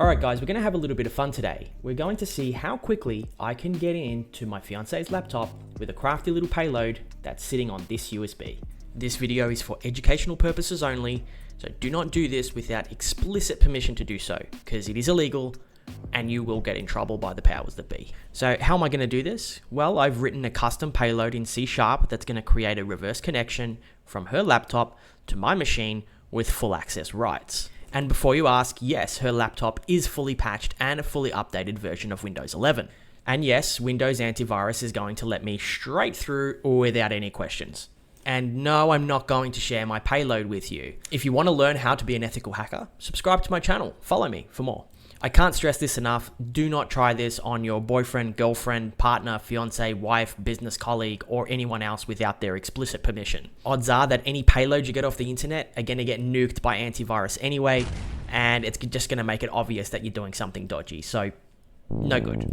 Alright guys, we're going to have a little bit of fun today. We're going to see how quickly I can get into my fiance's laptop with a crafty little payload that's sitting on this USB. This video is for educational purposes only, so do not do this without explicit permission to do so, because it is illegal and you will get in trouble by the powers that be. So how am I going to do this? Well, I've written a custom payload in C# that's going to create a reverse connection from her laptop to my machine with full access rights. And before you ask, yes, her laptop is fully patched and a fully updated version of Windows 11. And yes, Windows antivirus is going to let me straight through without any questions. And no, I'm not going to share my payload with you. If you want to learn how to be an ethical hacker, subscribe to my channel, follow me for more. I can't stress this enough, do not try this on your boyfriend, girlfriend, partner, fiance, wife, business colleague, or anyone else without their explicit permission. Odds are that any payload you get off the internet are going to get nuked by antivirus anyway, and it's just going to make it obvious that you're doing something dodgy, so no good.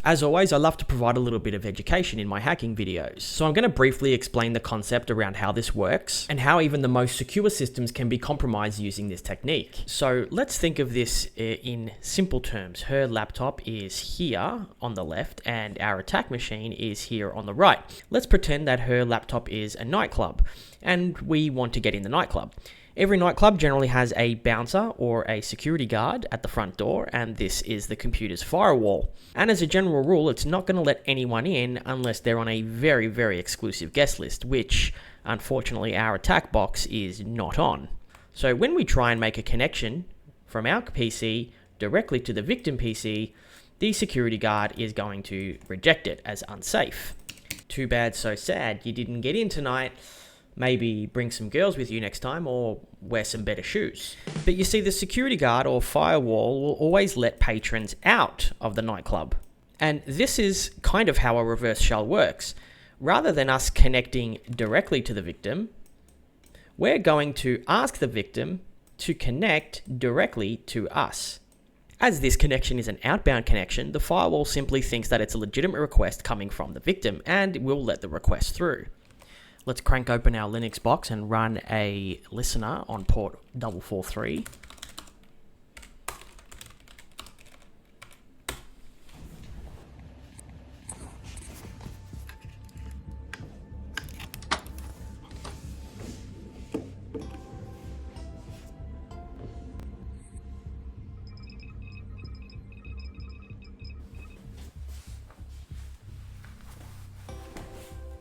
As always, I love to provide a little bit of education in my hacking videos, so I'm going to briefly explain the concept around how this works and how even the most secure systems can be compromised using this technique. So let's think of this in simple terms. Her laptop is here on the left and our attack machine is here on the right. Let's pretend that her laptop is a nightclub and we want to get in the nightclub. Every nightclub generally has a bouncer or a security guard at the front door, and this is the computer's firewall. And as a general rule, it's not going to let anyone in unless they're on a very, very exclusive guest list, which unfortunately our attack box is not on. So when we try and make a connection from our PC directly to the victim PC, the security guard is going to reject it as unsafe. Too bad, so sad, you didn't get in tonight. Maybe bring some girls with you next time or wear some better shoes. But you see, the security guard or firewall will always let patrons out of the nightclub. And this is kind of how a reverse shell works. Rather than us connecting directly to the victim, we're going to ask the victim to connect directly to us. As this connection is an outbound connection, the firewall simply thinks that it's a legitimate request coming from the victim and will let the request through. Let's crank open our Linux box and run a listener on port 443.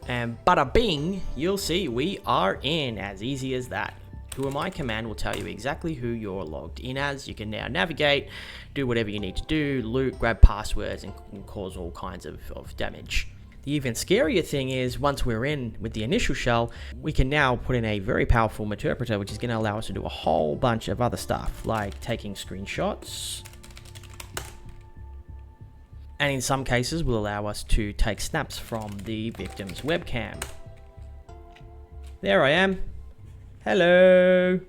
And bada bing, you'll see we are in, as easy as that. Who am I command will tell you exactly who you're logged in as. You can now navigate, do whatever you need to do, loot, grab passwords, and cause all kinds of damage. The even scarier thing is, once we're in with the initial shell, we can now put in a very powerful interpreter, which is going to allow us to do a whole bunch of other stuff, like taking screenshots. And in some cases will allow us to take snaps from the victim's webcam. There I am. Hello.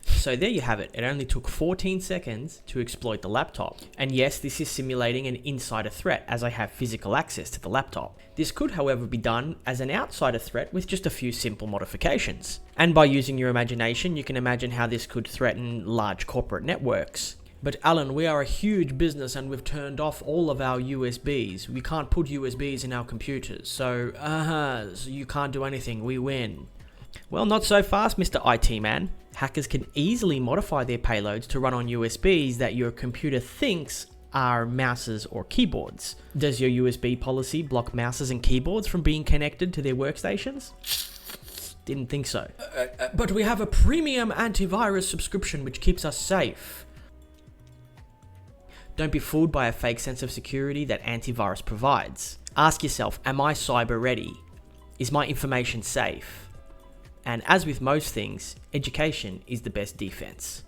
So there you have it. It only took 14 seconds to exploit the laptop. And yes, this is simulating an insider threat as I have physical access to the laptop. This could, however, be done as an outsider threat with just a few simple modifications. And by using your imagination, you can imagine how this could threaten large corporate networks. But Alan, we are a huge business and we've turned off all of our USBs. We can't put USBs in our computers, so you can't do anything, we win. Well, not so fast, Mr. IT man. Hackers can easily modify their payloads to run on USBs that your computer thinks are mouses or keyboards. Does your USB policy block mouses and keyboards from being connected to their workstations? Didn't think so. But we have a premium antivirus subscription which keeps us safe. Don't be fooled by a fake sense of security that antivirus provides. Ask yourself, am I cyber ready? Is my information safe? And as with most things, education is the best defense.